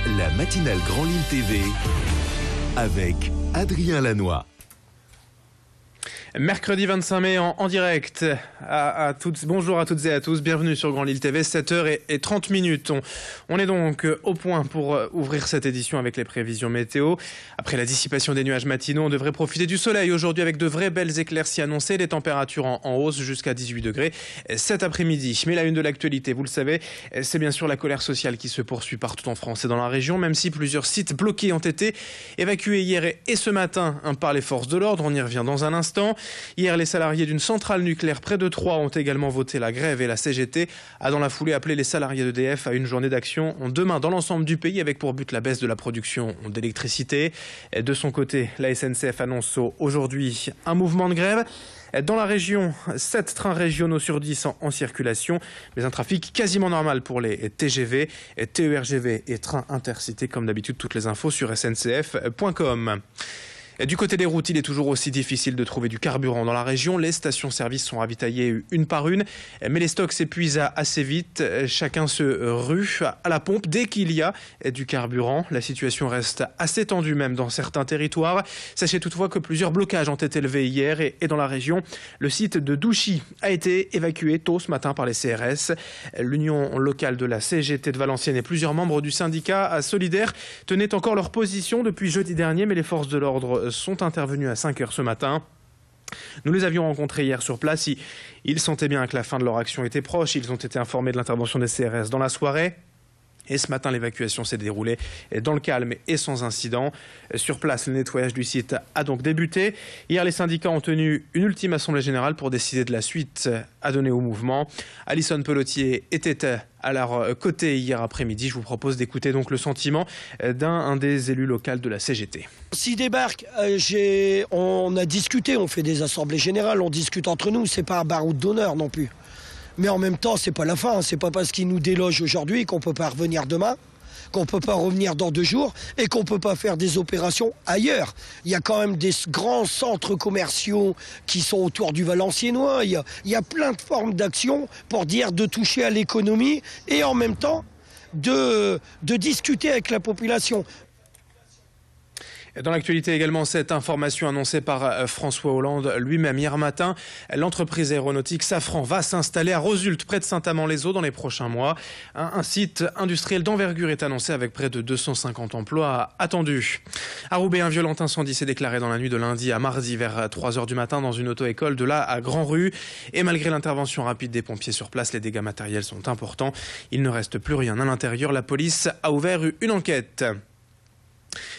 La matinale Grand Lille TV avec Adrien Lanois. Mercredi 25 mai en direct à toutes. Bonjour à toutes et à tous, bienvenue sur Grand Lille TV, 7h30. On est donc au point pour ouvrir cette édition avec les prévisions météo. Après la dissipation des nuages matinaux, on devrait profiter du soleil aujourd'hui avec de vraies belles éclaircies annoncées, les températures en hausse jusqu'à 18 degrés cet après-midi. Mais la une de l'actualité, vous le savez, c'est bien sûr la colère sociale qui se poursuit partout en France et dans la région, même si plusieurs sites bloqués ont été évacués hier et ce matin par les forces de l'ordre. On y revient dans un instant. Hier, les salariés d'une centrale nucléaire près de Troyes ont également voté la grève et la CGT a dans la foulée appelé les salariés d'EDF à une journée d'action demain dans l'ensemble du pays avec pour but la baisse de la production d'électricité. De son côté, la SNCF annonce aujourd'hui un mouvement de grève. Dans la région, 7 trains régionaux sur 10 en circulation, mais un trafic quasiment normal pour les TGV, TERGV et trains intercités. Comme d'habitude, toutes les infos sur sncf.com. Du côté des routes, il est toujours aussi difficile de trouver du carburant dans la région. Les stations-service sont ravitaillées une par une, mais les stocks s'épuisent assez vite. Chacun se rue à la pompe dès qu'il y a du carburant. La situation reste assez tendue même dans certains territoires. Sachez toutefois que plusieurs blocages ont été levés hier et dans la région. Le site de Douchy a été évacué tôt ce matin par les CRS. L'union locale de la CGT de Valenciennes et plusieurs membres du syndicat solidaire tenaient encore leur position depuis jeudi dernier, mais les forces de l'ordre sont intervenus à 5h ce matin. Nous les avions rencontrés hier sur place. Ils sentaient bien que la fin de leur action était proche. Ils ont été informés de l'intervention des CRS dans la soirée. Et ce matin, l'évacuation s'est déroulée dans le calme et sans incident. Sur place, le nettoyage du site a donc débuté. Hier, les syndicats ont tenu une ultime assemblée générale pour décider de la suite à donner au mouvement. Alison Pelletier était à leur côté hier après-midi. Je vous propose d'écouter donc le sentiment d'un des élus locaux de la CGT. S'ils débarquent, on a discuté, on fait des assemblées générales, on discute entre nous. C'est pas un baroud d'honneur non plus. Mais en même temps, c'est pas la fin. C'est pas parce qu'ils nous délogent aujourd'hui qu'on peut pas revenir demain, qu'on peut pas revenir dans 2 jours et qu'on peut pas faire des opérations ailleurs. Il y a quand même des grands centres commerciaux qui sont autour du Valenciennois. Il y a plein de formes d'action pour dire de toucher à l'économie et en même temps de discuter avec la population. Dans l'actualité également, cette information annoncée par François Hollande lui-même hier matin. L'entreprise aéronautique Safran va s'installer à Rosulte, près de Saint-Amand-les-Eaux, dans les prochains mois. Un site industriel d'envergure est annoncé avec près de 250 emplois attendus. À Roubaix, un violent incendie s'est déclaré dans la nuit de lundi à mardi vers 3h du matin dans une auto-école de là à Grand-Rue. Et malgré l'intervention rapide des pompiers sur place, les dégâts matériels sont importants. Il ne reste plus rien à l'intérieur. La police a ouvert une enquête.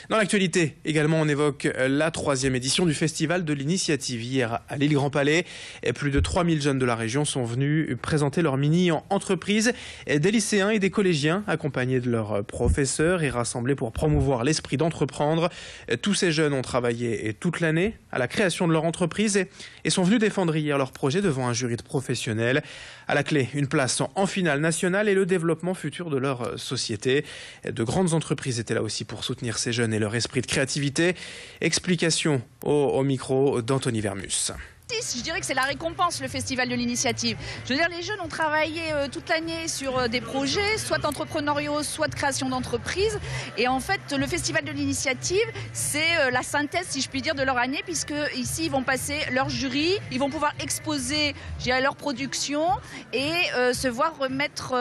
Dans l'actualité, également, on évoque la 3e édition du Festival de l'Initiative. Hier, à l'île Grand Palais, plus de 3000 jeunes de la région sont venus présenter leur mini-entreprise. Des lycéens et des collégiens, accompagnés de leurs professeurs et rassemblés pour promouvoir l'esprit d'entreprendre. Tous ces jeunes ont travaillé toute l'année à la création de leur entreprise et sont venus défendre hier leur projet devant un jury de professionnels. À la clé, une place en finale nationale et le développement futur de leur société. De grandes entreprises étaient là aussi pour soutenir ces jeunes et leur esprit de créativité. Explication au micro d'Anthony Vermus. Je dirais que c'est la récompense, le Festival de l'Initiative. Je veux dire, les jeunes ont travaillé toute l'année sur des projets, soit entrepreneuriaux, soit de création d'entreprises. Et en fait, le Festival de l'Initiative, c'est la synthèse, si je puis dire, de leur année, puisque ici, ils vont passer leur jury, ils vont pouvoir exposer, je dirais, leur production et se voir remettre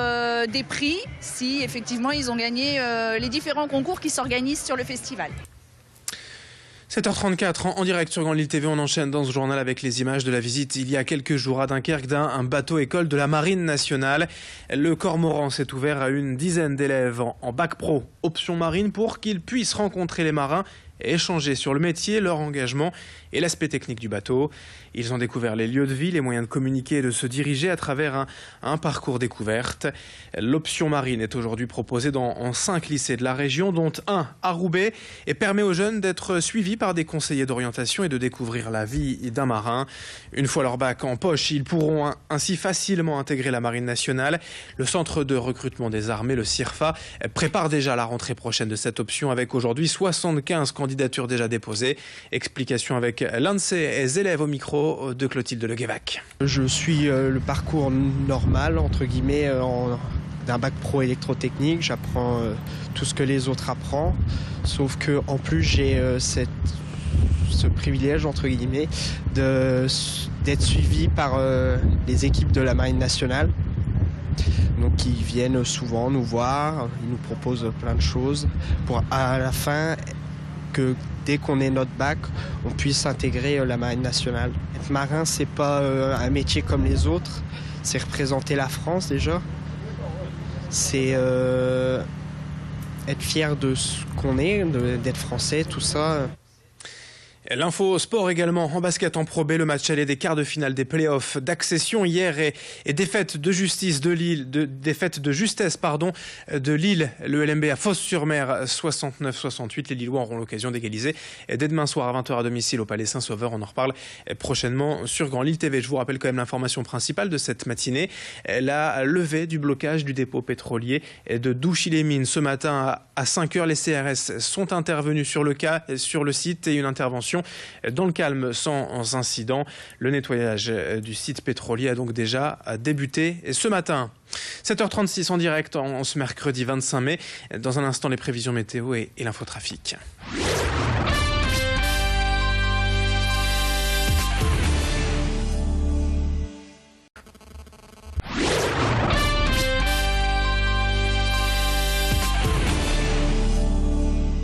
des prix si, effectivement, ils ont gagné les différents concours qui s'organisent sur le festival. 7h34 en direct sur Grand Lille TV, on enchaîne dans ce journal avec les images de la visite il y a quelques jours à Dunkerque d'un bateau-école de la Marine nationale. Le cormoran s'est ouvert à une dizaine d'élèves en bac pro option marine pour qu'ils puissent rencontrer les marins et échanger sur le métier, leur engagement et l'aspect technique du bateau. Ils ont découvert les lieux de vie, les moyens de communiquer et de se diriger à travers un parcours découverte. L'option marine est aujourd'hui proposée dans 5 lycées de la région, dont un à Roubaix, et permet aux jeunes d'être suivis par des conseillers d'orientation et de découvrir la vie d'un marin. Une fois leur bac en poche, ils pourront ainsi facilement intégrer la Marine nationale. Le centre de recrutement des armées, le CIRFA, prépare déjà la rentrée prochaine de cette option avec aujourd'hui 75 candidatures déjà déposées. Explication avec l'un de ses élèves au micro de Clotilde Le Guévac. Je suis le parcours normal, entre guillemets, d'un bac pro électrotechnique, j'apprends tout ce que les autres apprennent, sauf que en plus j'ai ce privilège entre guillemets d'être suivi par les équipes de la Marine nationale. Donc ils viennent souvent nous voir, ils nous proposent plein de choses pour à la fin que dès qu'on ait notre bac, on puisse intégrer la Marine nationale. Être marin, c'est pas un métier comme les autres, c'est représenter la France déjà. C'est être fier de ce qu'on est, d'être français, tout ça. L'info sport également en basket en Pro B, le match aller des quarts de finale des playoffs d'accession hier et défaite de justesse de Lille, le LMB à Fos-sur-Mer 69-68. Les Lillois auront l'occasion d'égaliser dès demain soir à 20h à domicile au Palais Saint-Sauveur. On en reparle prochainement sur Grand Lille TV. Je vous rappelle quand même l'information principale de cette matinée, la levée du blocage du dépôt pétrolier de Douchy-les-Mines ce matin à 5h. Les CRS sont intervenus sur le site et une intervention dans le calme sans incident. Le nettoyage du site pétrolier a donc déjà débuté ce matin. 7h36 en direct en ce mercredi 25 mai. Dans un instant, les prévisions météo et l'infotrafic.